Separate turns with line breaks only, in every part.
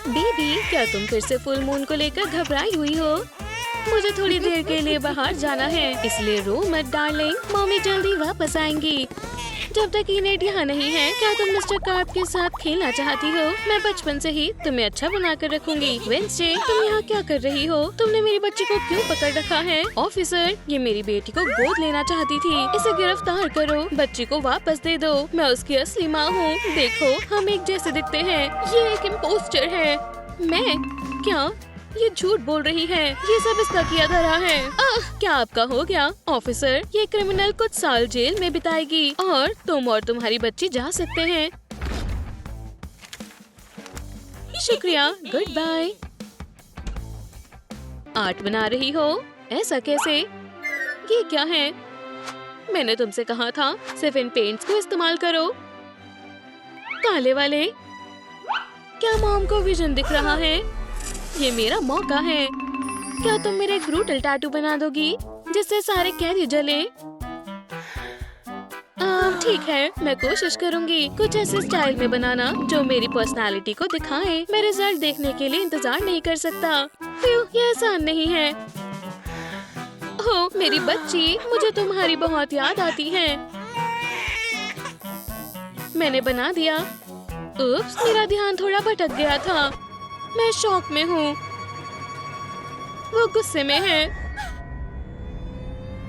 Baby, क्या तुम फिर से फुल मून को लेकर घबराई हुई हो? मुझे थोड़ी देर के लिए बाहर जाना है, इसलिए रो मत डार्लिंग। मम्मी जल्दी वापस आएंगी। जब तक इनेट यहाँ नहीं है, क्या तुम मिस्टर कार्प के साथ खेलना चाहती हो? मैं बचपन से ही तुम्हें अच्छा बनाकर रखूंगी। वेंसडे, तुम यहाँ क्या कर रही हो? तुमने मेरी बच्ची को क्यों पकड़ रखा है? ऑफिसर, ये मेरी बेटी को गोद लेना चाहती थी। इसे गिरफ्तार करो। बच्ची को वापस दे दो। मैं उसकी असली माँ हूँ। देखो, हम एक जैसे दिखते हैं। ये एक इम्पोस्टर है। मैं? क्या? ये झूठ बोल रही है। ये सब इसका किया धरा है। क्या आपका हो गया? ऑफिसर, ये क्रिमिनल कुछ साल जेल में बिताएगी और तुम और तुम्हारी बच्ची जा सकते हैं। शुक्रिया, गुड बाय। आर्ट बना रही हो? ऐसा कैसे? ये क्या है? मैंने तुमसे कहा था सिर्फ इन पेंट्स को इस्तेमाल करो। काले वाले। क्या मॉम को विजन दिख रहा है? ये मेरा मौका है। क्या तुम मेरे एक ब्रूटल टैटू बना दोगी जिससे सारे कैदी जले? ठीक है, मैं कोशिश करूंगी कुछ ऐसे स्टाइल में बनाना जो मेरी पर्सनालिटी को दिखाए। मैं रिजल्ट देखने के लिए इंतजार नहीं कर सकता। ये आसान नहीं है। ओह मेरी बच्ची, मुझे तुम्हारी बहुत याद आती है। मैंने बना दिया। उप्स, मेरा ध्यान थोड़ा भटक गया था। मैं शॉक में हूँ। वो गुस्से में है।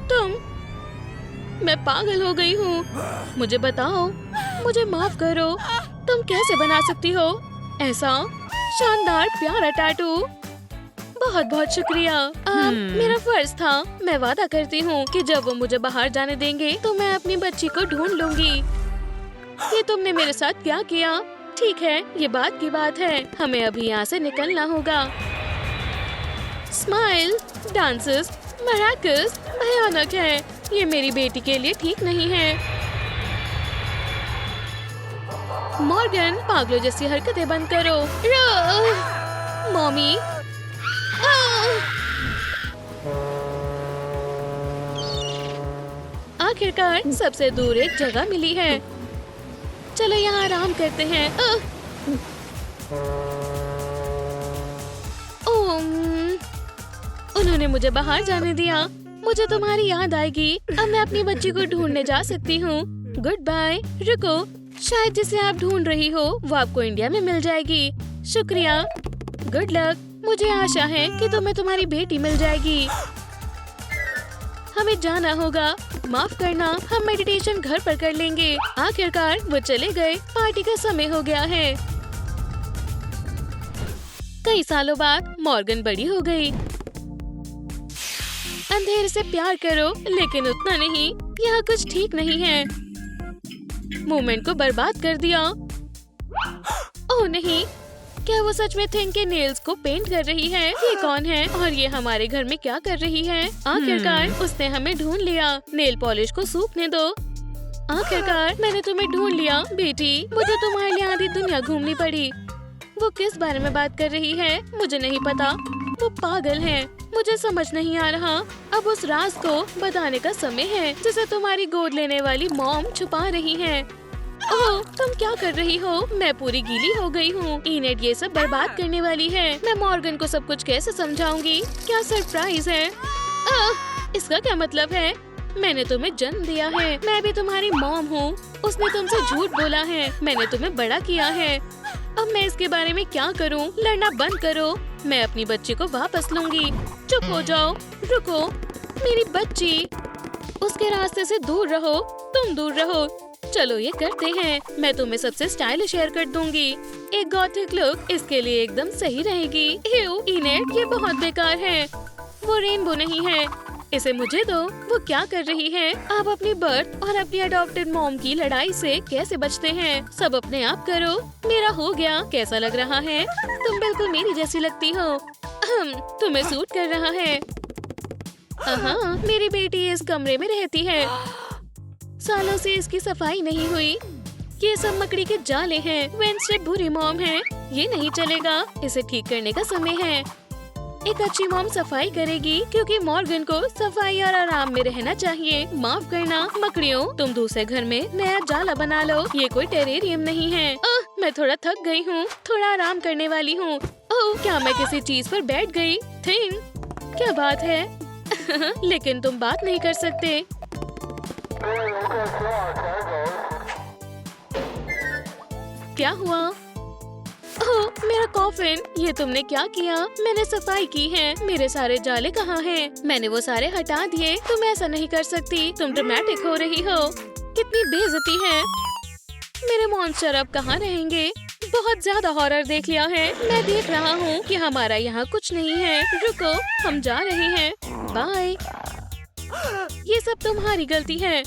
तुम? मैं पागल हो गई हूँ। मुझे बताओ, मुझे माफ करो। तुम कैसे बना सकती हो ऐसा शानदार प्यारा टैटू? बहुत बहुत शुक्रिया। मेरा फर्ज था। मैं वादा करती हूँ कि जब वो मुझे बाहर जाने देंगे तो मैं अपनी बच्ची को ढूंढ लूंगी। ये तुमने मेरे साथ क्या किया? ठीक है, ये बात की बात है। हमें अभी यहाँ से निकलना होगा। स्माइल, डांसेस, मराकस भयानक है। ये मेरी बेटी के लिए ठीक नहीं है। मॉर्गन, पागलों जैसी हरकतें बंद करो। मॉमी। आखिरकार सबसे दूर एक जगह मिली है। चलो यहाँ आराम करते हैं। उन्होंने मुझे बाहर जाने दिया। मुझे तुम्हारी याद आएगी। अब मैं अपनी बच्ची को ढूंढने जा सकती हूँ। Goodbye. रुको, शायद जिसे आप ढूंढ रही हो वो आपको इंडिया में मिल जाएगी। शुक्रिया, गुड लक। मुझे आशा है कि तुम्हें तुम्हारी बेटी मिल जाएगी। हमें जाना होगा। माफ करना, हम मेडिटेशन घर पर कर लेंगे। आखिरकार वो चले गए। पार्टी का समय हो गया है। कई सालों बाद मॉर्गन बड़ी हो गई। अंधेरे से प्यार करो, लेकिन उतना नहीं। यहाँ कुछ ठीक नहीं है। मोमेंट को बर्बाद कर दिया। ओह नहीं, क्या वो सच में थिंग के नेल्स को पेंट कर रही है? ये कौन है और ये हमारे घर में क्या कर रही है? आखिरकार उसने हमें ढूंढ लिया। नेल पॉलिश को सूखने दो। आखिरकार मैंने तुम्हें ढूंढ लिया बेटी। मुझे तुम्हारे लिए आधी दुनिया घूमनी पड़ी। वो किस बारे में बात कर रही है मुझे नहीं पता। वो पागल है। मुझे समझ नहीं आ रहा। अब उस राज को बताने का समय है जिसे तुम्हारी गोद लेने वाली मॉम छुपा रही है। ओह, तुम क्या कर रही हो? मैं पूरी गीली हो गई हूँ। इनेट ये सब बर्बाद करने वाली है। मैं मॉर्गन को सब कुछ कैसे समझाऊंगी? क्या सरप्राइज है? इसका क्या मतलब है? मैंने तुम्हें जन्म दिया है। मैं भी तुम्हारी मॉम हूँ। उसने तुमसे झूठ बोला है। मैंने तुम्हें बड़ा किया है। अब मैं इसके बारे में क्या करूँ? लड़ना बंद करो। मैं अपनी बच्ची को वापस लूंगी। चुप हो जाओ। रुको, मेरी बच्ची। उसके रास्ते से दूर रहो। तुम दूर रहो। चलो ये करते हैं। मैं तुम्हें सबसे स्टाइलिश हेयर कट दूंगी। एक गॉथिक लुक इसके लिए एकदम सही रहेगी। इनेट, ये बहुत बेकार है। वो रेनबो नहीं है। इसे मुझे दो। वो क्या कर रही है? आप अपनी बर्थ और अपनी अडॉप्टेड मॉम की लड़ाई से कैसे बचते हैं? सब अपने आप करो। मेरा हो गया। कैसा लग रहा है? तुम बिल्कुल मेरी जैसी लगती हो। तुम्हें सूट कर रहा है। हाँ, मेरी बेटी इस कमरे में रहती है। सालों से इसकी सफाई नहीं हुई। ये सब मकड़ी के जाले हैं। वेंसडे बुरी मॉम है। ये नहीं चलेगा। इसे ठीक करने का समय है। एक अच्छी मॉम सफाई करेगी क्योंकि मॉर्गन को सफाई और आराम में रहना चाहिए। माफ करना मकड़ियों, तुम दूसरे घर में नया जाला बना लो। ये कोई टेरेरियम नहीं है। मैं थोड़ा थक गई हूँ, थोड़ा आराम करने वाली हूँ। ओह, क्या मैं किसी चीज पर बैठ गई? थिंग, क्या बात है? लेकिन तुम बात नहीं कर सकते। क्या हुआ? ओह, मेरा कॉफिन! ये तुमने क्या किया? मैंने सफाई की है। मेरे सारे जाले कहाँ हैं? मैंने वो सारे हटा दिए। तुम ऐसा नहीं कर सकती। तुम ड्रामेटिक हो रही हो। कितनी बेइज्जती है। मेरे मॉन्स्टर अब कहाँ रहेंगे? बहुत ज्यादा हॉरर देख लिया है। मैं देख रहा हूँ कि हमारा यहाँ कुछ नहीं है। रुको, हम जा रहे हैं। बाय। ये सब तुम्हारी गलती है।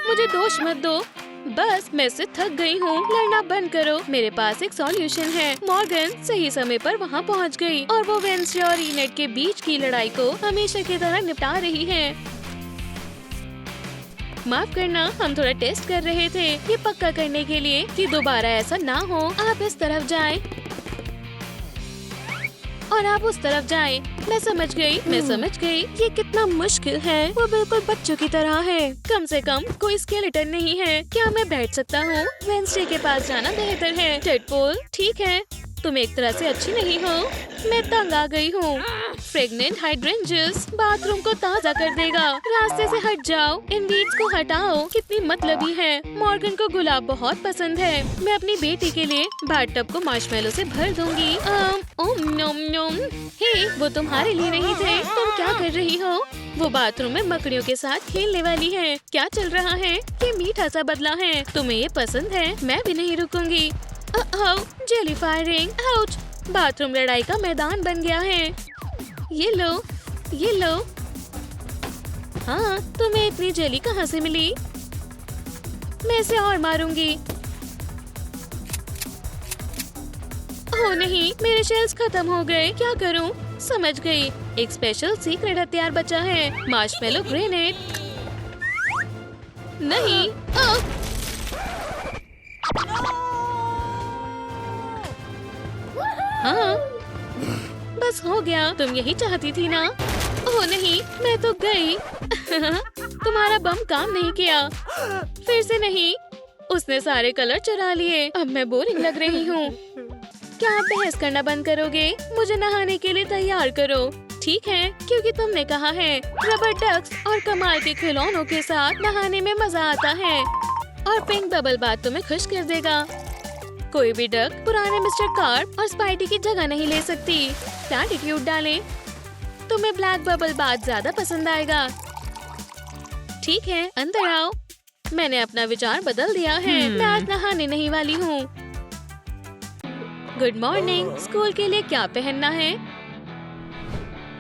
मुझे दोष मत दो। बस मैं इससे थक गई हूँ। लड़ना बंद करो। मेरे पास एक सॉल्यूशन है। मॉर्गन सही समय पर वहाँ पहुँच गई और वो वेंसडे और इनेट के बीच की लड़ाई को हमेशा की तरह निपटा रही है। माफ करना, हम थोड़ा टेस्ट कर रहे थे, ये पक्का करने के लिए कि दोबारा ऐसा ना हो। आप इस तरफ जाएं और आप उस तरफ जाएं। मैं समझ गई। ये कितना मुश्किल है। वो बिल्कुल बच्चों की तरह है। कम से कम कोई स्केलेटन नहीं है। क्या मैं बैठ सकता हूँ? वेंसडे के पास जाना बेहतर है। डेडपूल, ठीक है, तुम एक तरह से अच्छी नहीं हो। मैं तंग आ गई हूँ। फ्रेगनेंट हाइड्रेंजियस बाथरूम को ताज़ा कर देगा। रास्ते से हट जाओ। इन वीड्स को हटाओ। कितनी मतलबी है। मॉर्गन को गुलाब बहुत पसंद है। मैं अपनी बेटी के लिए बाथटब को मार्शमेलो से भर दूंगी। ओम नोम नोम। हे, वो तुम्हारे लिए नहीं थे। तुम क्या कर रही हो? वो बाथरूम में मकड़ियों के साथ खेलने वाली है। क्या चल रहा है? ये मीठा सा बदला है। तुम्हें ये पसंद है? मैं भी नहीं रुकूंगी। Jelly firing! आउच! बाथरूम लड़ाई का मैदान बन गया है। ये लो। हाँ, तुम्हें इतनी जेली कहाँ से मिली? मैं इसे और मारूंगी। ओह नहीं, मेरे शेल्स खत्म हो गए। क्या करूं? समझ गई। एक स्पेशल सीक्रेट हथियार बचा है। Marshmallow grenade. नहीं। हाँ, बस हो गया। तुम यही चाहती थी ना? ओह नहीं, मैं तो गई। तुम्हारा बम काम नहीं किया। फिर से नहीं। उसने सारे कलर चुरा लिए। अब मैं बोरिंग लग रही हूँ। क्या आप बहस करना बंद करोगे? मुझे नहाने के लिए तैयार करो। ठीक है, क्योंकि तुमने कहा है। रबर डक्स और कमाल के खिलौनों के साथ नहाने में मजा आता है। और पिंक बबल बाथ तुम्हें खुश कर देगा। कोई भी डक पुराने मिस्टर कार्प और स्पाइडी की जगह नहीं ले सकती। क्या एटीट्यूड डालें? तुम्हें ब्लैक बबल बाथ ज्यादा पसंद आएगा। ठीक है, अंदर आओ। मैंने अपना विचार बदल दिया है। मैं आज नहाने नहीं वाली हूँ। Good morning. स्कूल के लिए क्या पहनना है?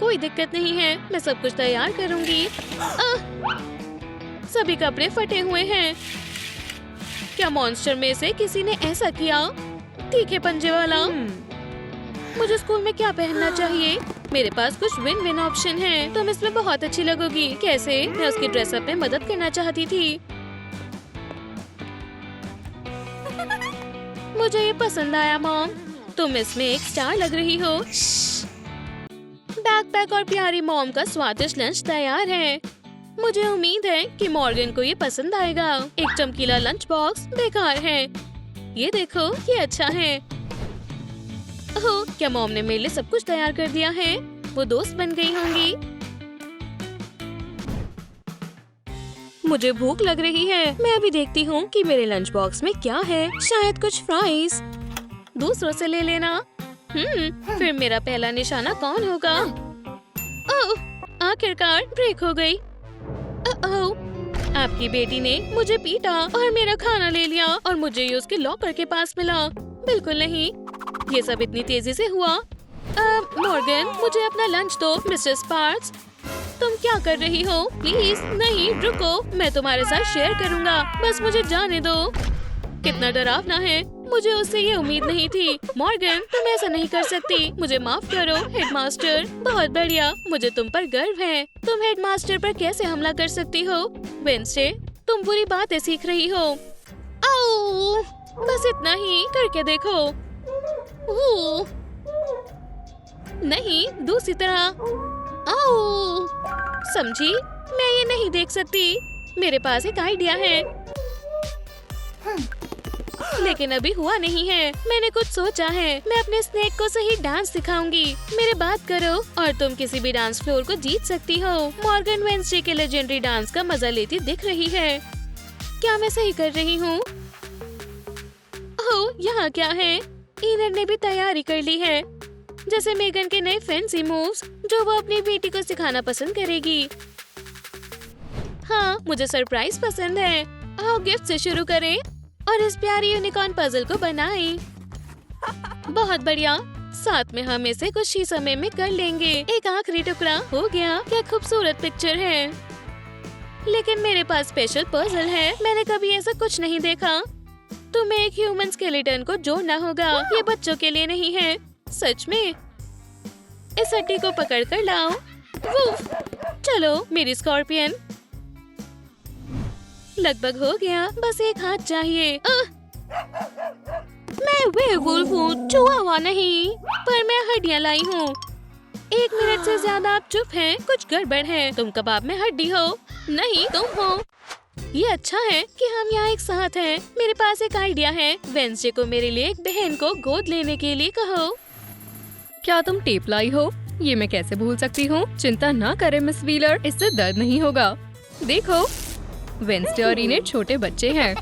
कोई दिक्कत नहीं है, मैं सब कुछ तैयार करूँगी। सभी कपड़े फटे हुए हैं। क्या मॉन्स्टर में से किसी ने ऐसा किया? तीखे पंजे वाला। मुझे स्कूल में क्या पहनना चाहिए? मेरे पास कुछ विन विन ऑप्शन है। तुम इसमें बहुत अच्छी लगोगी। कैसे? मैं उसकी ड्रेसअप में मदद करना चाहती थी। मुझे ये पसंद आया मॉम। तुम इसमें एक स्टार लग रही हो। बैकपैक और प्यारी मॉम का स्वादिष्ट लंच तैयार है। मुझे उम्मीद है कि मॉर्गन को ये पसंद आएगा। एक चमकीला लंच बॉक्स बेकार है। ये देखो, ये अच्छा है। ओह, क्या मॉम ने मेरे लिए सब कुछ तैयार कर दिया है? वो दोस्त बन गई होंगी। मुझे भूख लग रही है। मैं अभी देखती हूँ कि मेरे लंच बॉक्स में क्या है। शायद कुछ फ्राइज। दूसरों से ले लेना। फिर मेरा पहला निशाना कौन होगा? ओह, आखिरकार ब्रेक हो गई। आपकी बेटी ने मुझे पीटा और मेरा खाना ले लिया और मुझे ये उसके लॉकर के पास मिला। बिल्कुल नहीं, ये सब इतनी तेजी से हुआ। मॉर्गन, मुझे अपना लंच दो। मिस्टर स्पार्क्स, तुम क्या कर रही हो? प्लीज नहीं, रुको। मैं तुम्हारे साथ शेयर करूँगा। बस मुझे जाने दो। कितना डरावना है। मुझे उससे ये उम्मीद नहीं थी। मॉर्गन, तुम ऐसा नहीं कर सकती। मुझे माफ करो हेडमास्टर। बहुत बढ़िया, मुझे तुम पर गर्व है। तुम हेडमास्टर पर कैसे हमला कर सकती हो? वेंसडे, तुम बुरी बातें सीख रही हो। आओ, बस इतना ही करके देखो। नहीं, दूसरी तरह। आओ! समझी, मैं ये नहीं देख सकती। मेरे पास एक आइडिया है, लेकिन अभी हुआ नहीं है। मैंने कुछ सोचा है। मैं अपने स्नेक को सही डांस सिखाऊंगी। मेरे बात करो और तुम किसी भी डांस फ्लोर को जीत सकती हो। मॉर्गन वेंसडे के लेजेंडरी डांस का मजा लेती दिख रही है। क्या मैं सही कर रही हूँ? ओह, यहाँ क्या है? इनर ने भी तैयारी कर ली है, जैसे मेगन के नए फैंसी मूव्स जो वो अपनी बेटी को सिखाना पसंद करेगी। हाँ, मुझे सरप्राइज पसंद है। आओ गिफ्ट से शुरू करें और इस प्यारी यूनिकॉर्न पजल को बनाएं। बहुत बढ़िया। साथ में हम इसे कुछ ही समय में कर लेंगे। एक आखिरी टुकड़ा हो गया। क्या खूबसूरत पिक्चर है। लेकिन मेरे पास स्पेशल पजल है। मैंने कभी ऐसा कुछ नहीं देखा। तुम्हें एक ह्यूमन स्केलेटन को जोड़ना होगा। ये बच्चों के लिए नहीं है। सच में। इस हड्डी को पकड़ कर लाओ। चलो मेरी स्कॉर्पियन। लगभग हो गया, बस एक हाथ चाहिए। मैं वेयरवुल्फ हूँ, चूहा नहीं, पर मैं हड्डियाँ लाई हूँ। 1 मिनट से ज्यादा आप चुप हैं। कुछ गड़बड़ है। तुम कबाब में हड्डी हो। नहीं, तुम हो। ये अच्छा है कि हम यहाँ एक साथ हैं। मेरे पास एक आइडिया है। वेंसडे को मेरे लिए एक बहन को गोद लेने के लिए कहो।
क्या तुम टेप लाई हो? ये मैं कैसे भूल सकती हूँ। चिंता ना करें मिस व्हीलर, इससे दर्द नहीं होगा। देखो, वेंसडे और इन्हें छोटे बच्चे हैं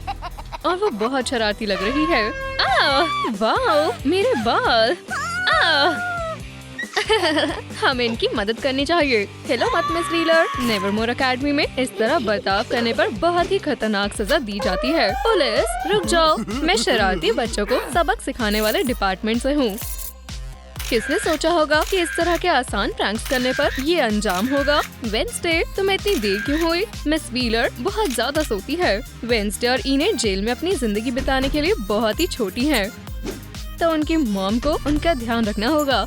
और वो बहुत शरारती लग रही है। वाह, मेरे बाल। हमें इनकी मदद करनी चाहिए। हेलो मत मिस व्हीलर। नेवरमोर अकेडमी में इस तरह बर्ताव करने पर बहुत ही खतरनाक सजा दी जाती है। पुलिस, रुक जाओ। मैं शरारती बच्चों को सबक सिखाने वाले डिपार्टमेंट से हूँ। किसने सोचा होगा कि इस तरह के आसान प्रैंक्स करने पर ये अंजाम होगा। वेंसडे, तुम्हें इतनी देर क्यों हुई? मिस व्हीलर बहुत ज्यादा सोती है। वेंसडे और इन्हें जेल में अपनी जिंदगी बिताने के लिए बहुत ही छोटी हैं, तो उनकी मॉम को उनका ध्यान रखना होगा।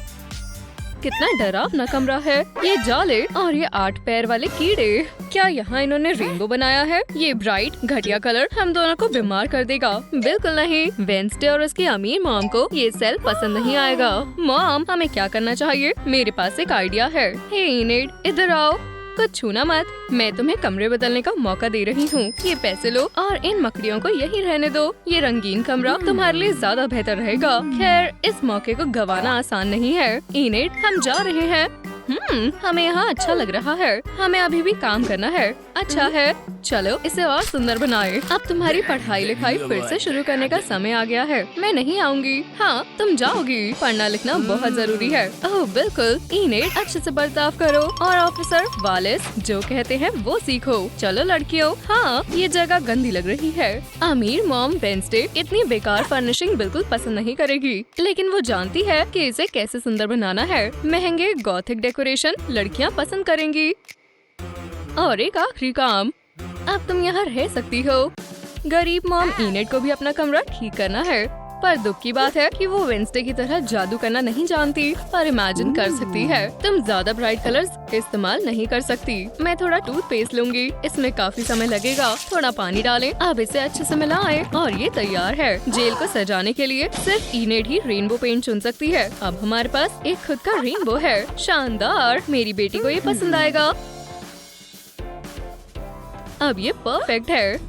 कितना डरावना कमरा है। ये जाले और ये 8 पैर वाले कीड़े। क्या यहाँ इन्होंने रेनबो बनाया है? ये ब्राइट घटिया कलर हम दोनों को बीमार कर देगा। बिल्कुल नहीं। वेंसडे और उसकी अमीर मॉम को ये सेल पसंद नहीं आएगा। मॉम, हमें क्या करना चाहिए? मेरे पास एक आइडिया है। हे इनेड, इधर आओ। कुछ छूना मत। मैं तुम्हें कमरे बदलने का मौका दे रही हूँ। ये पैसे लो और इन मकड़ियों को यही रहने दो। ये रंगीन कमरा तुम्हारे लिए ज्यादा बेहतर रहेगा। खैर, इस मौके को गंवाना आसान नहीं है। इनेड, हम जा रहे हैं। हमें यहाँ अच्छा लग रहा है। हमें अभी भी काम करना है। अच्छा है, चलो इसे और सुंदर बनाए। अब तुम्हारी पढ़ाई लिखाई फिर से शुरू करने का समय आ गया है। मैं नहीं आऊंगी। हाँ, तुम जाओगी। पढ़ना लिखना बहुत जरूरी है। ओह बिल्कुल। इनेड, अच्छे से बर्ताव करो और ऑफिसर वालिस जो कहते हैं वो सीखो। चलो लड़कियों। हाँ, ये जगह गंदी लग रही है। अमीर मॉम वेंसडे इतनी बेकार फर्निशिंग बिल्कुल पसंद नहीं करेगी, लेकिन वो जानती है कि इसे कैसे सुंदर बनाना है। महंगे गॉथिक डेकोरेशन लड़कियाँ पसंद करेंगी। और एक आखिरी काम, अब तुम यहाँ रह सकती हो। गरीब मॉम इनेड को भी अपना कमरा ठीक करना है, पर दुख की बात है कि वो वेंसडे की तरह जादू करना नहीं जानती, पर इमेजिन कर सकती है। तुम ज्यादा ब्राइट कलर्स इस्तेमाल नहीं कर सकती। मैं थोड़ा टूथपेस्ट लूंगी, इसमें काफी समय लगेगा। थोड़ा पानी डालें, अब इसे अच्छे से मिलाएं और ये तैयार है। जेल को सजाने के लिए सिर्फ इनेड ही रेनबो पेंट चुन सकती है। अब हमारे पास एक खुद का रेनबो है। शानदार, मेरी बेटी को ये पसंद आएगा। अब ये परफेक्ट है।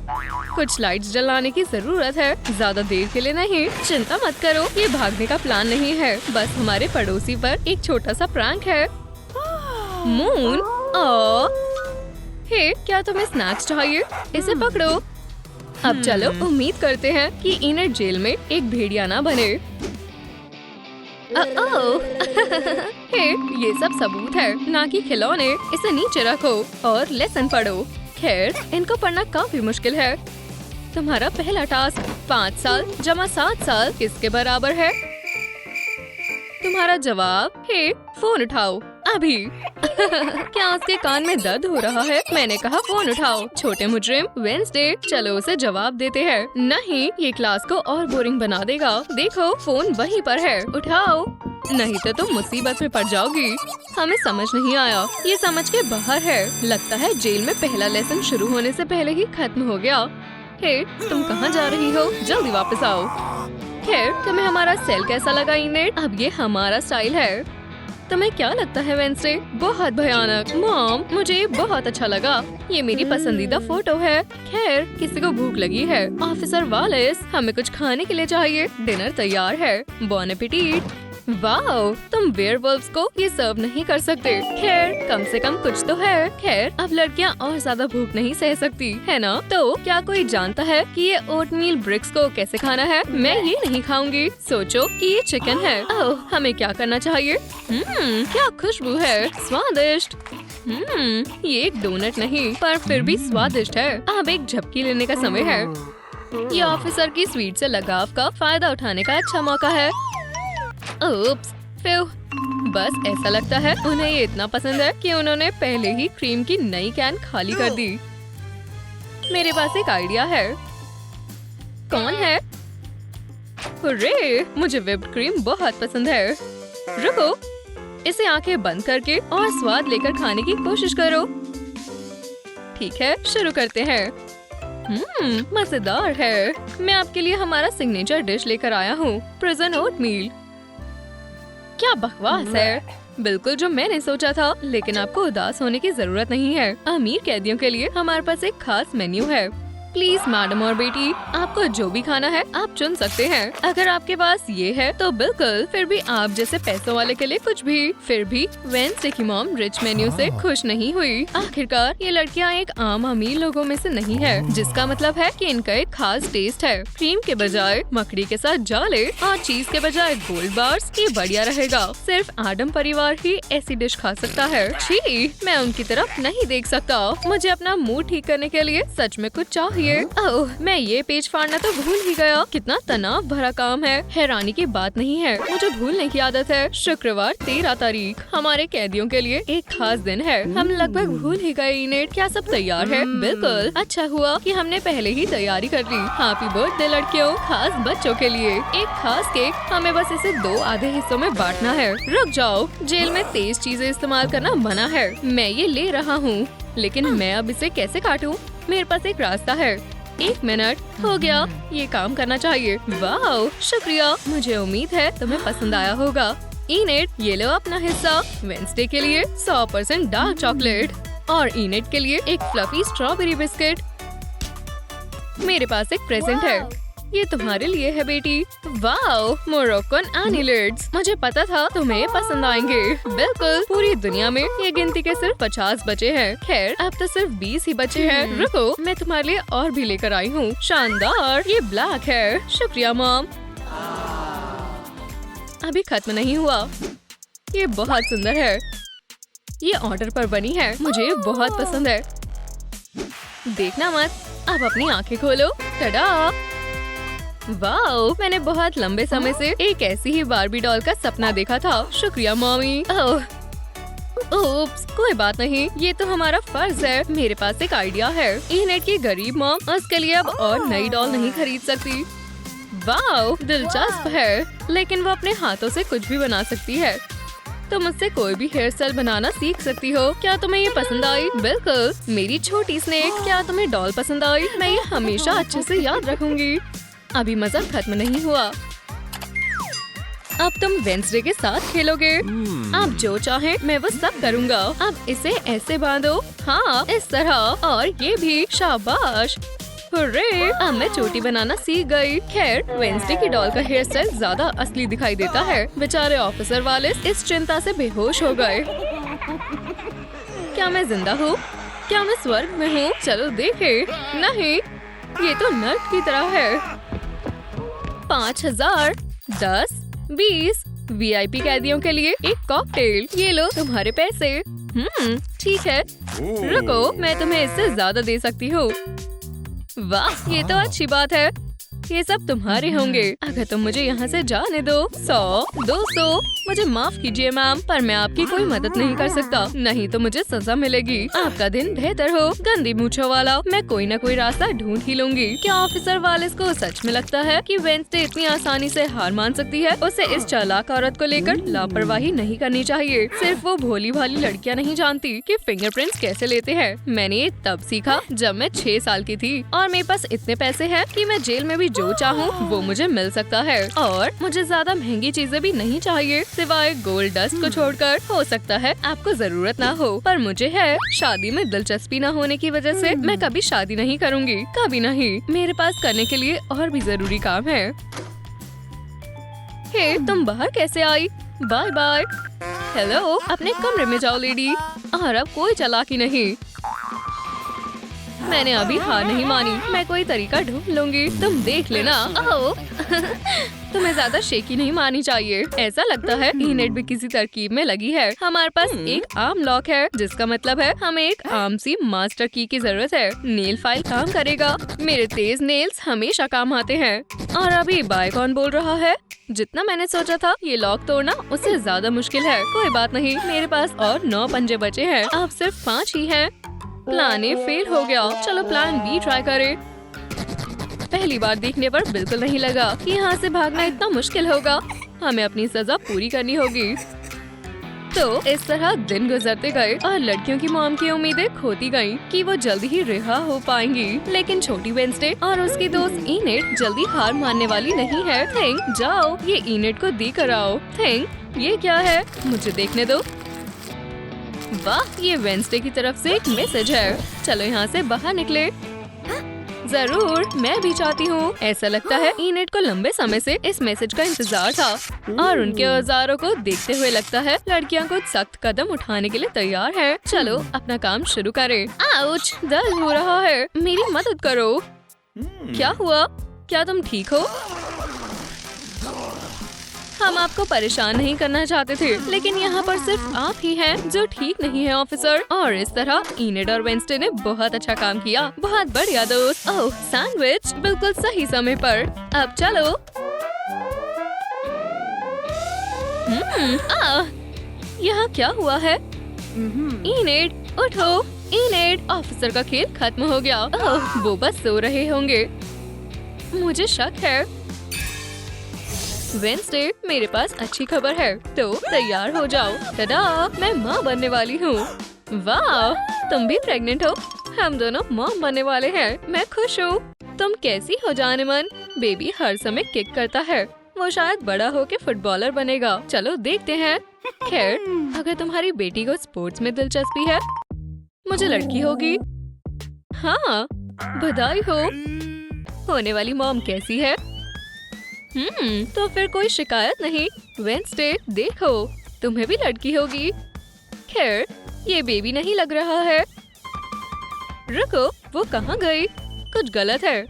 कुछ लाइट्स जलाने की जरूरत है, ज्यादा देर के लिए नहीं। चिंता मत करो, ये भागने का प्लान नहीं है, बस हमारे पड़ोसी पर एक छोटा सा प्रैंक है। मून, हे, क्या तुम्हें स्नैक्स चाहिए? इसे पकड़ो। अब चलो, उम्मीद करते हैं कि इनेड जेल में एक भेड़िया ना बने। हे, ये सब सबूत है, ना कि खिलौने। इसे नीचे रखो और लेसन पढ़ो। खैर, इनको पढ़ना काफी मुश्किल है। तुम्हारा पहला टास्क 5 साल जमा 7 साल किसके बराबर है? तुम्हारा जवाब है फोन उठाओ अभी। क्या उसके कान में दर्द हो रहा है? मैंने कहा फोन उठाओ। छोटे मुजरिम। वेंसडे, चलो उसे जवाब देते हैं। नहीं, ये क्लास को और बोरिंग बना देगा। देखो, फोन वहीं पर है, उठाओ, नहीं तो तुम मुसीबत में पड़ जाओगी। हमें समझ नहीं आया, ये समझ के बाहर है। लगता है जेल में पहला लेसन शुरू होने से पहले ही खत्म हो गया। हे, तुम कहाँ जा रही हो? जल्दी वापस आओ। खैर, तुम्हें हमारा सेल कैसा लगा इनेड? अब ये हमारा स्टाइल है। तुम्हें क्या लगता है वेंसडे? बहुत भयानक। मॉम, मुझे ये बहुत अच्छा लगा। ये मेरी पसंदीदा फोटो है। खैर, किसी को भूख लगी है। ऑफिसर वालेस, हमें कुछ खाने के लिए चाहिए। डिनर तैयार है। बॉन एपेटिट। वाओ, तुम वेयरवुल्व्स को ये सर्व नहीं कर सकते। खैर, कम से कम कुछ तो है। खैर, अब लड़कियां और ज्यादा भूख नहीं सह सकती, है ना? तो क्या कोई जानता है कि ये ओटमील ब्रिक्स को कैसे खाना है? मैं ये नहीं खाऊंगी। सोचो कि ये चिकन है। ओह, हमें क्या करना चाहिए? क्या खुशबू है, स्वादिष्ट। ये एक डोनट नहीं, पर फिर भी स्वादिष्ट है। अब एक झपकी लेने का समय है। ये ऑफिसर की स्वीट से लगाव का फायदा उठाने का अच्छा मौका है। ओप्स, फिर बस ऐसा लगता है उन्हें ये इतना पसंद है कि उन्होंने पहले ही क्रीम की नई कैन खाली कर दी। मेरे पास एक आइडिया है। कौन है? हुर्रे, मुझे व्हिप्ड क्रीम बहुत पसंद है। रुको, इसे आंखें बंद करके और स्वाद लेकर खाने की कोशिश करो। ठीक है, शुरू करते हैं। मजेदार है। मैं आपके लिए हमारा सिग्नेचर डिश लेकर आया हूँ, प्रिजन ओटमील। क्या बकवास है, बिल्कुल जो मैंने सोचा था। लेकिन आपको उदास होने की जरूरत नहीं है। अमीर कैदियों के लिए हमारे पास एक खास मेन्यू है। प्लीज मैडम और बेटी, आपको जो भी खाना है आप चुन सकते हैं। अगर आपके पास ये है तो बिल्कुल, फिर भी आप जैसे पैसों वाले के लिए कुछ भी। फिर भी वेंसडे की मॉम रिच मेन्यू से खुश नहीं हुई। आखिरकार ये लड़कियां एक आम अमीर लोगों में से नहीं है, जिसका मतलब है कि इनका एक खास टेस्ट है। क्रीम के बजाय मकड़ी के साथ जाले और चीज के बजाय गोल्ड बार्स, ये बढ़िया रहेगा। सिर्फ आडम परिवार ही ऐसी डिश खा सकता है। छी, मैं उनकी तरफ नहीं देख सकता। मुझे अपना मूड ठीक करने के लिए सच में कुछ चाहिए। ओह, मैं ये पेज फाड़ना तो भूल ही गया। कितना तनाव भरा काम है। हैरानी की बात नहीं है, मुझे भूलने की आदत है। शुक्रवार 13 तारीख हमारे कैदियों के लिए एक खास दिन है। हम लगभग भूल ही गए। इनेट, क्या सब तैयार है? बिल्कुल, अच्छा हुआ कि हमने पहले ही तैयारी कर ली। हैप्पी बर्थडे लड़कियों, खास बच्चों के लिए एक खास केक। हमें बस इसे 2 आधे हिस्सों में बांटना है। रुक जाओ, जेल में तेज चीजें इस्तेमाल करना मना है। मैं ये ले रहा हूँ, लेकिन मैं अब इसे कैसे काटूं? मेरे पास एक रास्ता है। 1 मिनट हो गया, ये काम करना चाहिए। वाह, शुक्रिया। मुझे उम्मीद है तुम्हें पसंद आया होगा। इनेट, ये लो अपना हिस्सा। वेंसडे के लिए 100% डार्क चॉकलेट और इनेट के लिए एक फ्लफी स्ट्रॉबेरी बिस्किट। मेरे पास एक प्रेजेंट है, ये तुम्हारे लिए है बेटी। Wow, Moroccan annelids. मुझे पता था तुम्हें ये पसंद आएंगे। बिल्कुल, पूरी दुनिया में ये गिनती के सिर्फ 50 बचे हैं। खैर, अब तो सिर्फ 20 ही बचे हैं। रुको, मैं तुम्हारे लिए और भी लेकर आई हूँ। शानदार, ये ब्लैक है। शुक्रिया मॉम। अभी खत्म नहीं हुआ। ये बहुत सुंदर है। ये ऑर्डर पर बनी है, मुझे बहुत पसंद है। देखना मत, अब अपनी आंखें खोलो। टडा! वाओ, मैंने बहुत लंबे समय से एक ऐसी ही बार्बी डॉल का सपना देखा था। शुक्रिया मॉमी। ओप्स, कोई बात नहीं, ये तो हमारा फर्ज है। मेरे पास एक आइडिया है। इनेट की गरीब मॉम उसके लिए अब और नई डॉल नहीं खरीद सकती। वाओ, दिलचस्प है, लेकिन वो अपने हाथों से कुछ भी बना सकती है। तुम मुझसे कोई भी हेयर स्टाइल बनाना सीख सकती हो। क्या तुम्हें ये पसंद आई? बिल्कुल, मेरी छोटी स्नेक। क्या तुम्हें डॉल पसंद आई? मैं ये हमेशा अच्छे से याद रखूंगी। अभी मजा खत्म नहीं हुआ। अब तुम वेंसडे के साथ खेलोगे। आप जो चाहे मैं वो सब करूँगा। अब इसे ऐसे बांधो। हाँ, इस तरह। और ये भी। शाबाश। हुर्रे, अब मैं चोटी बनाना सीख गई। खैर, वेंसडे की डॉल का हेयर स्टाइल ज्यादा असली दिखाई देता है। बेचारे ऑफिसर वाले इस चिंता से बेहोश हो गए। क्या मैं जिंदा हूँ? क्या मैं स्वर्ग में हूँ? चलो देखे। नहीं, ये तो नर्क की तरह है। 5000, 10, 20 VIP कैदियों के लिए एक कॉकटेल। ये लो तुम्हारे पैसे। ठीक है, रुको, मैं तुम्हें इससे ज्यादा दे सकती हूँ। वाह, ये तो अच्छी बात है। ये सब तुम्हारे होंगे अगर तुम मुझे यहाँ से जाने दो। 100, 200, मुझे माफ कीजिए मैम, पर मैं आपकी कोई मदद नहीं कर सकता। नहीं तो मुझे सजा मिलेगी। आपका दिन बेहतर हो, गंदी मूंछों वाला। मैं कोई न कोई रास्ता ढूंढ ही लूंगी। क्या ऑफिसर वालिस को सच में लगता है कि वेंसडे इतनी आसानी से हार मान सकती है? उसे इस चालाक औरत को लेकर लापरवाही नहीं करनी चाहिए। सिर्फ वो भोली भाली लड़कियां नहीं जानती कि फिंगरप्रिंट्स कैसे लेते हैं। मैंने ये तब सीखा जब मैं 6 साल की थी और मेरे पास इतने पैसे हैं कि मैं जेल में भी जो चाहूँ वो मुझे मिल सकता है और मुझे ज्यादा महंगी चीजें भी नहीं चाहिए सिवाय गोल्ड डस्ट को छोड़कर। हो सकता है आपको जरूरत ना हो पर मुझे है। शादी में दिलचस्पी न होने की वजह से मैं कभी शादी नहीं करूँगी, कभी नहीं। मेरे पास करने के लिए और भी जरूरी काम है। हे, तुम बाहर कैसे आई? Bye bye. हेलो, अपने कमरे में जाओ लेडी। और अब कोई चालाकी नहीं। मैंने अभी हार नहीं मानी, मैं कोई तरीका ढूंढ लूंगी, तुम देख लेना। ओह तुम्हें ज्यादा शेकी नहीं मारनी चाहिए। ऐसा लगता है इनेट भी किसी तरकीब में लगी है। हमारे पास एक आर्म लॉक है जिसका मतलब है हमें एक आर्म सी मास्टर की जरूरत है। नेल फाइल काम करेगा। मेरे तेज नेल्स हमेशा काम आते हैं। और अभी बाय कौन बोल रहा है? जितना मैंने सोचा था ये लॉक तोड़ना उससे ज्यादा मुश्किल है। कोई बात नहीं, मेरे पास और 9 पंजे बचे हैं। अब सिर्फ 5 ही हैं। प्लान ए फेल हो गया। चलो प्लान बी ट्राई करें। पहली बार देखने पर बिल्कुल नहीं लगा कि यहाँ से भागना इतना मुश्किल होगा। हमें अपनी सजा पूरी करनी होगी। तो इस तरह दिन गुजरते गए और लड़कियों की मॉम की उम्मीदें खोती गईं कि वो जल्दी ही रिहा हो पाएंगी। लेकिन छोटी वेंसडे और उसकी दोस्त इनेट जल्दी हार मानने वाली नहीं है। थिंक, जाओ ये इनेट को दी कर आओ। थिंक, ये क्या है? मुझे देखने दो। वाह, ये वेंसडे की तरफ से एक मैसेज है। चलो यहाँ से बाहर निकले। जरूर, मैं भी चाहती हूँ। ऐसा लगता है इनेट को लंबे समय से इस मैसेज का इंतजार था और उनके औजारों को देखते हुए लगता है लड़कियाँ कुछ सख्त कदम उठाने के लिए तैयार हैं। चलो अपना काम शुरू करें। आउच, दर्द हो रहा है, मेरी मदद करो। क्या हुआ? क्या तुम ठीक हो? हम आपको परेशान नहीं करना चाहते थे, लेकिन यहाँ पर सिर्फ आप ही हैं जो ठीक नहीं है ऑफिसर। और इस तरह इनेट और वेंसडे ने बहुत अच्छा काम किया। बहुत बढ़िया दोस्त। ओह, सैंडविच बिल्कुल सही समय पर। अब चलो। यहाँ क्या हुआ है? इनेट उठो। इनेट, ऑफिसर का खेल खत्म हो गया। ओह, वो बस सो रहे होंगे। मुझे शक है। वेंसडे, मेरे पास अच्छी खबर है, तो तैयार हो जाओ। टडा, मैं माँ बनने वाली हूँ। वाह, तुम भी प्रेग्नेंट हो। हम दोनों माँ बनने वाले हैं। मैं खुश हूँ। तुम कैसी हो जाने मन? बेबी हर समय किक करता है। वो शायद बड़ा होके फुटबॉलर बनेगा। चलो देखते हैं। खैर, अगर तुम्हारी बेटी को स्पोर्ट्स में दिलचस्पी है, मुझे लड़की होगी। हाँ, बधाई हो। होने वाली मॉम कैसी है? तो फिर कोई शिकायत नहीं। वेंसडे, देखो तुम्हें भी लड़की होगी। खैर, ये बेबी नहीं लग रहा है। रुको, वो कहाँ गई? कुछ गलत है।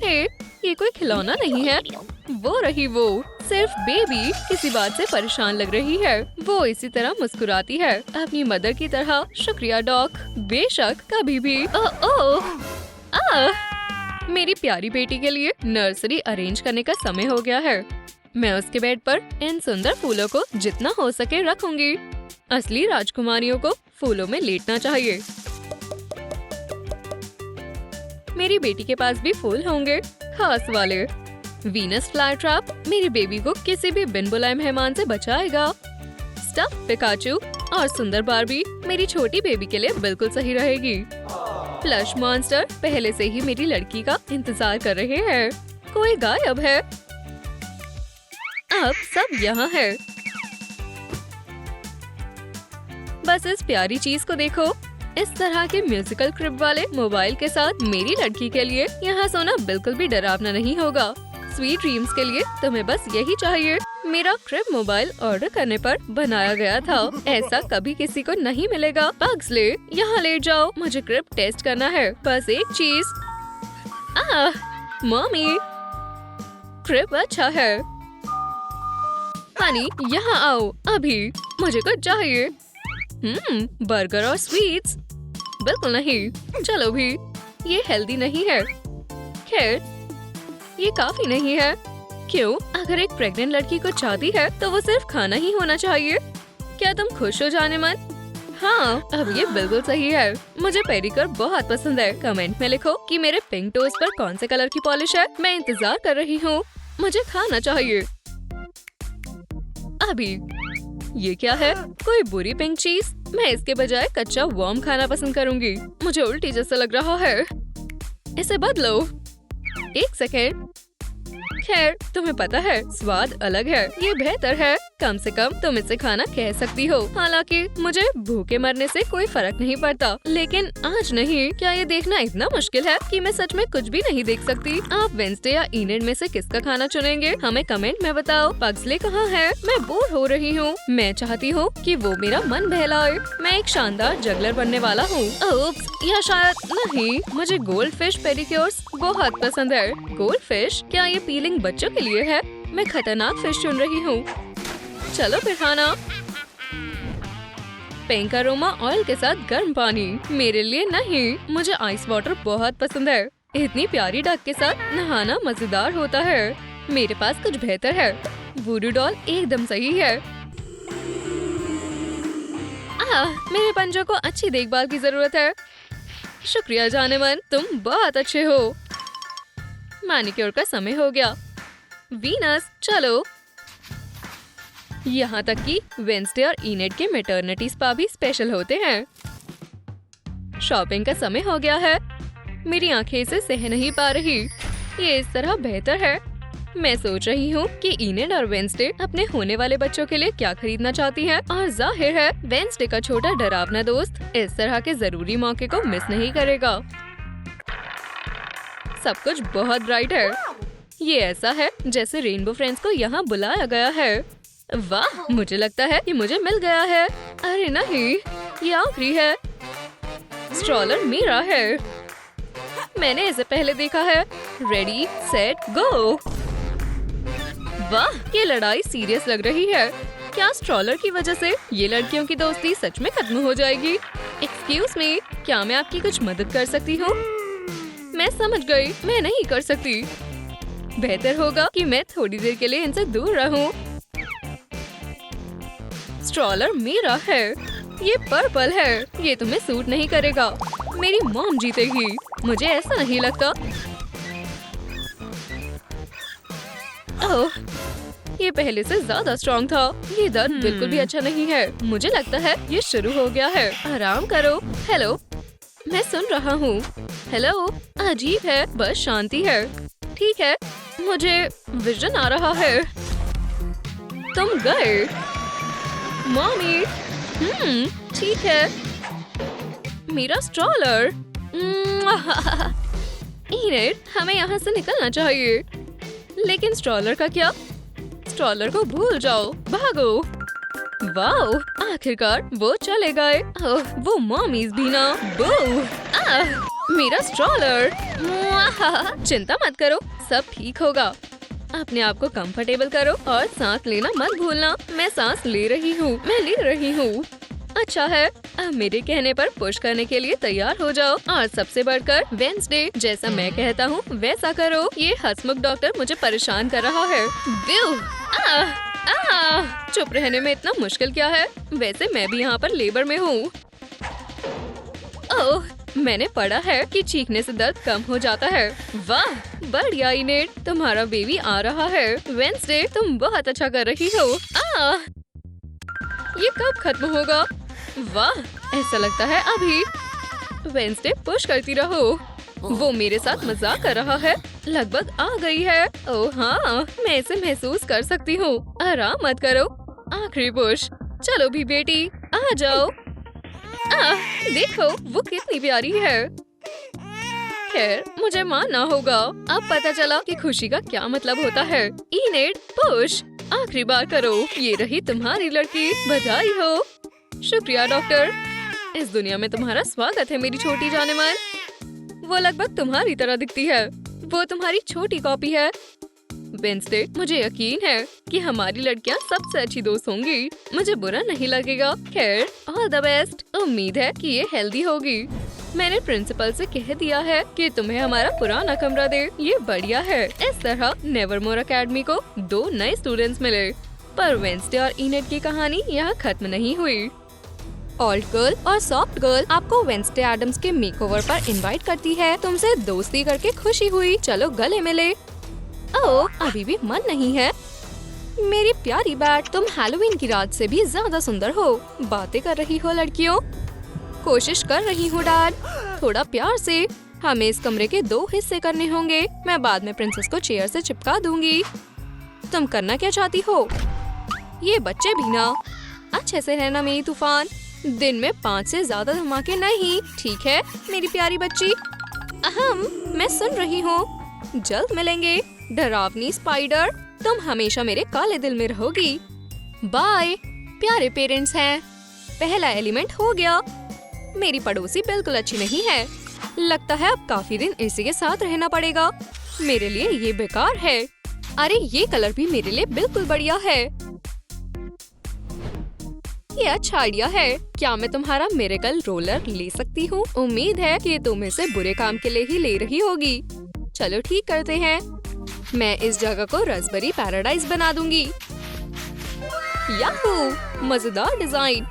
हे, ये कोई खिलौना नहीं है। वो रही वो, सिर्फ बेबी किसी बात से परेशान लग रही है। वो इसी तरह मुस्कुराती है, अपनी मदर की तरह। शुक्रिया डॉक। बेशक, कभी भी। मेरी प्यारी बेटी के लिए नर्सरी अरेंज करने का समय हो गया है। मैं उसके बेड पर इन सुंदर फूलों को जितना हो सके रखूंगी। असली राजकुमारियों को फूलों में लेटना चाहिए। मेरी बेटी के पास भी फूल होंगे, खास वाले। वीनस फ्लाई ट्रैप मेरी बेबी को किसी भी बिन बुलाए मेहमान से बचाएगा। स्टफ पिकाचू और सुंदर बार्बी मेरी छोटी बेबी के लिए बिल्कुल सही रहेगी। फ्लश मॉन्स्टर पहले से ही मेरी लड़की का इंतजार कर रहे हैं। कोई गायब है। अब सब यहाँ है। बस इस प्यारी चीज को देखो। इस तरह के म्यूजिकल क्रिब वाले मोबाइल के साथ मेरी लड़की के लिए यहाँ सोना बिल्कुल भी डरावना नहीं होगा। स्वीट ड्रीम्स के लिए तुम्हें बस यही चाहिए। मेरा क्रिब मोबाइल ऑर्डर करने पर बनाया गया था। ऐसा कभी किसी को नहीं मिलेगा। पग्सले, यहाँ लेट जाओ। मुझे क्रिब टेस्ट करना है। बस एक चीज। मम्मी, क्रिब अच्छा है। हनी, यहाँ आओ अभी। मुझे कुछ चाहिए। बर्गर और स्वीट्स? बिल्कुल नहीं। चलो भी, ये हेल्दी नहीं है। खैर, ये काफी नहीं है। क्यों? अगर एक प्रेग्नेंट लड़की को चाहती है तो वो सिर्फ खाना ही होना चाहिए। क्या तुम खुश हो जाने मन? हाँ, अब ये बिल्कुल सही है। मुझे पेडिक्योर बहुत पसंद है। कमेंट में लिखो कि मेरे पिंक टोज पर कौन से कलर की पॉलिश है। मैं इंतजार कर रही हूँ। मुझे खाना चाहिए अभी। ये क्या है? कोई बुरी पिंक चीज? मैं इसके बजाय कच्चा वर्म खाना पसंद करूंगी। मुझे उल्टी जैसा लग रहा है। इसे बदलो। एक सेकेंड। खैर तुम्हें पता है स्वाद अलग है, ये बेहतर है। कम से कम तुम इसे खाना कह सकती हो। हालांकि मुझे भूखे मरने से कोई फर्क नहीं पड़ता, लेकिन आज नहीं। क्या ये देखना इतना मुश्किल है कि मैं सच में कुछ भी नहीं देख सकती? आप वेंसडे या इनेड में से किसका खाना चुनेंगे? हमें कमेंट में बताओ। पग्सले कहाँ है? मैं बोर हो रही हूँ। मैं चाहती हूँ कि वो मेरा मन बहलाए। मैं एक शानदार जगलर बनने वाला हूँ। ओप्स, या शायद नहीं। मुझे गोल्ड फिश पेडिक्योर्स बहुत पसंद है। Gold fish? क्या ये पीलिंग बच्चों के लिए है? मैं खतरनाक फिश चुन रही हूँ। चलो फिर खाना। पिंक अरोमा ऑयल के साथ गर्म पानी। मेरे लिए नहीं, मुझे आइस वाटर बहुत पसंद है। इतनी प्यारी डक के साथ नहाना मजेदार होता है। मेरे पास कुछ बेहतर है। वूडू डॉल एकदम सही है। मेरे पंजों को अच्छी देखभाल की जरूरत है। शुक्रिया जाने मन, तुम बहुत अच्छे हो। मैनिक्योर का समय हो गया। वीनस, चलो। यहाँ तक कि वेंसडे और इनेड के मैटरनिटी स्पा भी स्पेशल होते हैं। शॉपिंग का समय हो गया है। मेरी आंखें इसे सह नहीं पा रही। ये इस तरह बेहतर है। मैं सोच रही हूँ कि इनेड और वेंसडे अपने होने वाले बच्चों के लिए क्या खरीदना चाहती हैं, और जाहिर है वेंसडे का छोटा डरावना दोस्त इस तरह के जरूरी मौके को मिस नहीं करेगा। सब कुछ बहुत ब्राइट है। ये ऐसा है जैसे रेनबो फ्रेंड्स को यहाँ बुलाया गया है। वाह, मुझे लगता है कि मुझे मिल गया है। अरे नहीं, ये आखिरी है। स्ट्रॉलर मेरा है। मैंने इसे पहले देखा है। Ready set go. वाह, ये लड़ाई सीरियस लग रही है। क्या स्ट्रॉलर की वजह से ये लड़कियों की दोस्ती सच में खत्म हो जाएगी? एक्सक्यूज मी, क्या मैं आपकी कुछ मदद कर सकती हूँ? मैं समझ गई, मैं नहीं कर सकती। बेहतर होगा कि मैं थोड़ी देर के लिए इनसे दूर रहूं। स्ट्रॉलर मेरा है। ये पर्पल है। ये तुम्हें सूट नहीं करेगा। मेरी मॉम जीतेगी। मुझे ऐसा नहीं लगता। ओह, ये पहले से ज्यादा स्ट्रॉन्ग था। ये दर्द बिल्कुल भी अच्छा नहीं है। मुझे लगता है ये शुरू हो गया है। आराम करो। हेलो, मैं सुन रहा हूँ। हेलो, अजीब है, बस शांति है। ठीक है, मुझे विजन आ रहा है। तुम गए मॉमी। ठीक है। मेरा स्ट्रॉलर। इनेड, हमें यहाँ से निकलना चाहिए। लेकिन स्ट्रॉलर का क्या? स्ट्रॉलर को भूल जाओ, भागो। वाओ, आखिरकार वो चले गए। वो मॉमीज भी ना। मेरा स्ट्रॉलर। चिंता मत करो, सब ठीक होगा। अपने आप को कंफर्टेबल करो और सांस लेना मत भूलना। मैं सांस ले रही हूँ, मैं ले रही हूँ। अच्छा है, अब मेरे कहने पर पुश करने के लिए तैयार हो जाओ। और सबसे बढ़कर वेंसडे, जैसा मैं कहता हूँ वैसा करो। ये हंसमुख डॉक्टर मुझे परेशान कर रहा है। चुप रहने में इतना मुश्किल क्या है? वैसे मैं भी यहाँ पर लेबर में हूँ। ओह, मैंने पढ़ा है कि चीखने से दर्द कम हो जाता है। वाह, बढ़िया इनेड, तुम्हारा बेबी आ रहा है। वेंसडे, तुम बहुत अच्छा कर रही हो। ये कब खत्म होगा? वाह, ऐसा लगता है अभी। वेंसडे, पुश करती रहो। वो मेरे साथ मजाक कर रहा है। लगभग आ गई है। ओह हाँ, मैं इसे महसूस कर सकती हूँ। आराम मत करो। आखिरी पुश। चलो भी बेटी, आ जाओ। देखो वो कितनी प्यारी है। खैर, मुझे मानना होगा। अब पता चला कि खुशी का क्या मतलब होता है। इनेड, पुश। आखिरी बार करो। ये रही तुम्हारी लड़की। बधाई हो। शुक्रिया डॉक्टर। इस दुनिया में तुम्हारा स्वागत है मेरी छोटी जाने मन। वो लगभग तुम्हारी तरह दिखती है। वो तुम्हारी छोटी कॉपी है। वेंसडे, मुझे यकीन है कि हमारी लड़कियां सबसे अच्छी दोस्त होंगी। मुझे बुरा नहीं लगेगा। खैर, ऑल द बेस्ट। उम्मीद है कि ये हेल्दी होगी। मैंने प्रिंसिपल से कह दिया है कि तुम्हें हमारा पुराना कमरा दे। ये बढ़िया है। इस तरह नेवरमोर अकेडमी को 2 नए स्टूडेंट्स मिले। पर वेंसडे और इनेड की कहानी यहाँ खत्म नहीं हुई। ओल्ड गर्ल और सॉफ्ट गर्ल आपको वेंसडे एडम्स के मेकओवर पर इनवाइट करती है। तुमसे दोस्ती करके खुशी हुई। चलो गले मिले। ओह, अभी भी मन नहीं है। मेरी प्यारी बैट, तुम हैलोवीन की रात से भी ज्यादा सुंदर हो। बातें कर रही हो लड़कियों। कोशिश कर रही हूँ डैड, थोड़ा प्यार से। हमें इस कमरे के 2 हिस्से करने होंगे। मैं बाद में प्रिंसेस को चेयर से चिपका दूंगी। तुम करना क्या चाहती हो? ये बच्चे भी ना। अच्छे से रहना मेरी तूफान। दिन में 5 से ज्यादा धमाके नहीं, ठीक है मेरी प्यारी बच्ची? मैं सुन रही हूँ। जल्द मिलेंगे डरावनी स्पाइडर। तुम हमेशा मेरे काले दिल में रहोगी। बाय। प्यारे पेरेंट्स हैं। पहला एलिमेंट हो गया। मेरी पड़ोसी बिल्कुल अच्छी नहीं है। लगता है अब काफी दिन इसी के साथ रहना पड़ेगा। मेरे लिए ये बेकार है। अरे ये कलर भी मेरे लिए बिल्कुल बढ़िया है। ये अच्छा आइडिया है। क्या मैं तुम्हारा मिरेकल रोलर ले सकती हूँ? उम्मीद है कि तुम इसे बुरे काम के लिए ही ले रही होगी। चलो ठीक करते हैं। मैं इस जगह को रास्पबेरी पैराडाइज बना दूंगी। याहू! मजेदार डिजाइन।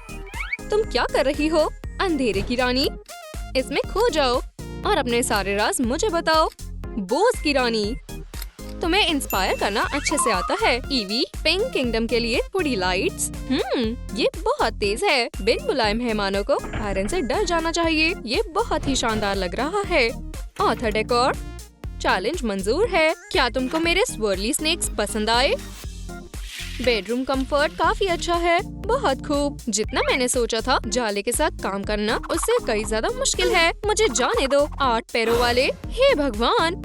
तुम क्या कर रही हो अंधेरे की रानी? इसमें खो जाओ और अपने सारे राज मुझे बताओ। बोस की रानी, तुम्हें इंस्पायर करना अच्छे से आता है। ईवी, पिंक किंगडम के लिए थोड़ी लाइट्स। ये बहुत तेज है। बिन बुलाए मेहमानों को आयरन से डर जाना चाहिए। ये बहुत ही शानदार लग रहा है। ऑथर डेकोर, चैलेंज मंजूर है। क्या तुमको मेरे स्वर्ली स्नेक्स पसंद आए? बेडरूम कंफर्ट काफी अच्छा है। बहुत खूब। जितना मैंने सोचा था जाले के साथ काम करना उससे कई ज्यादा मुश्किल है। मुझे जाने दो 8 पैरों वाले। हे भगवान!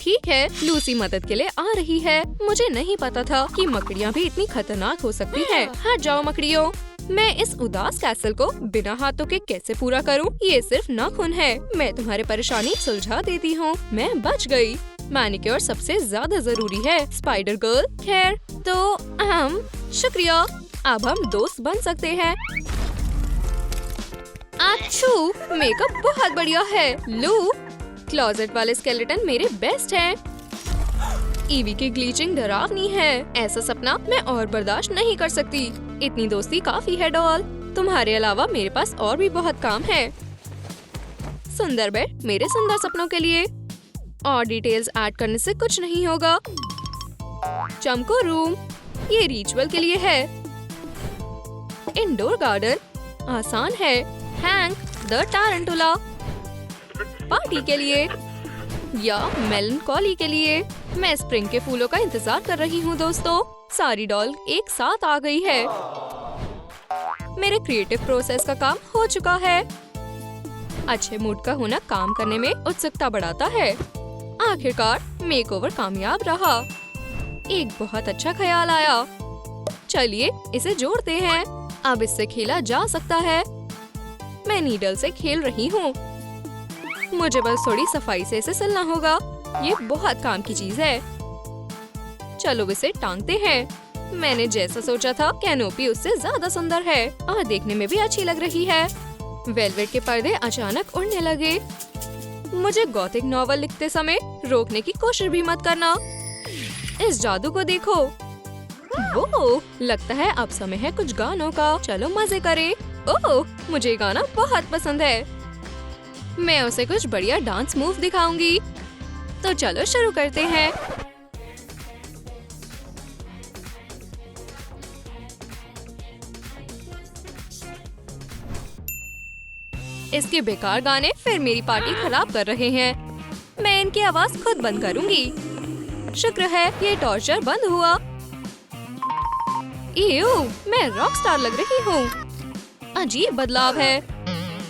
ठीक है, लूसी मदद के लिए आ रही है। मुझे नहीं पता था कि मकड़ियाँ भी इतनी खतरनाक हो सकती है। हट जाओ मकड़ियों। मैं इस उदास कैसल को बिना हाथों के कैसे पूरा करूं? ये सिर्फ नाखून है। मैं तुम्हारी परेशानी सुलझा देती हूँ। मैं बच गई। मैनिक्योर सबसे ज्यादा जरूरी है स्पाइडर गर्ल। खैर तो शुक्रिया। अब हम दोस्त बन सकते हैं। अच्छू! मेकअप बहुत बढ़िया है। लू, क्लोजेट वाले स्केलेटन मेरे बेस्ट हैं। ईवी की ग्लीचिंग डरावनी है। ऐसा सपना मैं और बर्दाश्त नहीं कर सकती। इतनी दोस्ती काफी है डॉल। तुम्हारे अलावा मेरे पास और भी बहुत काम है। सुंदर बेड मेरे सुंदर सपनों के लिए। और डिटेल्स ऐड करने से कुछ नहीं होगा। चमको रूम, ये रिचुअल के लिए है। इंडोर गार्डन आसान है। हैंक द टारंटुला, पार्टी के लिए या मेलनकॉली के लिए। मैं स्प्रिंग के फूलों का इंतजार कर रही हूँ दोस्तों। सारी डॉल एक साथ आ गई है। मेरे क्रिएटिव प्रोसेस का काम हो चुका है। अच्छे मूड का होना काम करने में उत्सुकता बढ़ाता है। आखिरकार मेकओवर कामयाब रहा। एक बहुत अच्छा ख्याल आया। चलिए इसे जोड़ते हैं। अब इससे खेला जा सकता है। मैं नीडल से खेल रही हूँ। मुझे बस थोड़ी सफाई से इसे सिलना होगा। ये बहुत काम की चीज है। चलो इसे टांगते हैं। मैंने जैसा सोचा था कैनोपी उससे ज्यादा सुंदर है और देखने में भी अच्छी लग रही है। वेलवेट के पर्दे अचानक उड़ने लगे। मुझे गॉथिक नॉवल लिखते समय रोकने की कोशिश भी मत करना। इस जादू को देखो। वो लगता है अब समय है कुछ गानों का। चलो मजे करें। ओह, मुझे गाना बहुत पसंद है। मैं उसे कुछ बढ़िया डांस मूव दिखाऊंगी। तो चलो शुरू करते हैं। इसके बेकार गाने फिर मेरी पार्टी खराब कर रहे हैं। मैं इनकी आवाज खुद बंद करूंगी। शुक्र है ये टॉर्चर बंद हुआ। इयो, मैं रॉक स्टार लग रही हूँ। अजीब बदलाव है।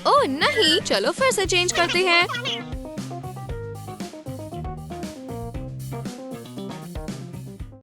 ओह नहीं, चलो फिर से चेंज करते हैं।